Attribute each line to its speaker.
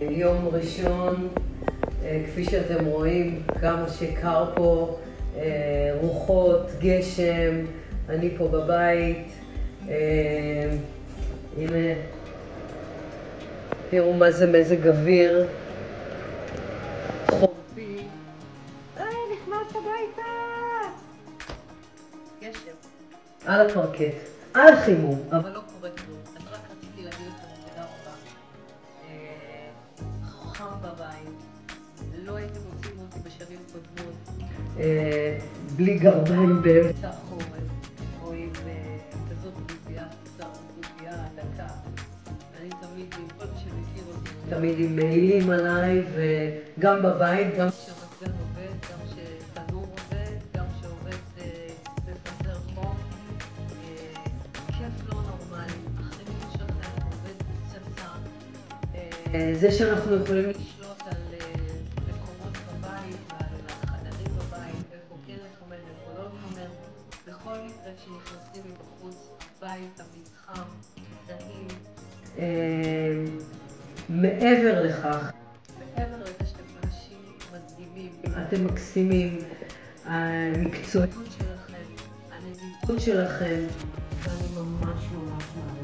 Speaker 1: יום ראשון, כפי שאתם רואים, כמה שקר פה, רוחות, גשם, אני פה בבית. הנה, תראו מה זה מזג אוויר. חורפי. נכנס הביתה! גשם. על הפרקט, על החימום, אבל לא קורה כלום. אז רק רציתי להגיד לכם תודה רבה. חם בבית, לא הייתם מוצאים אותי בשנים קודמות. בלי גרביים באמצע החורף, או עם כזאת גובייה דקה. אני תמיד, עם כל מי שמכיר אותי, תמיד עם מעילים עליי, וגם בבית, גם כשהמזגן עובד, גם כשתנור עובד, גם כשעובד בפזר חום. כיף לא נורמלי, החימום שלכם עובד פצצה. זה שאנחנו יכולים לשלוט על מקומות בבית ועל החדרים בבית, איפה כן לחמם, איפה לא לחמם. בכל מקרה שנכנסים מבחוץ, הבית, המתחם, דהים. מעבר לכך, שאתם אנשים מדהימים, אתם מקסימים, המקצועיות שלכם, הנדיבות שלכם, ואני ממש מעריכה.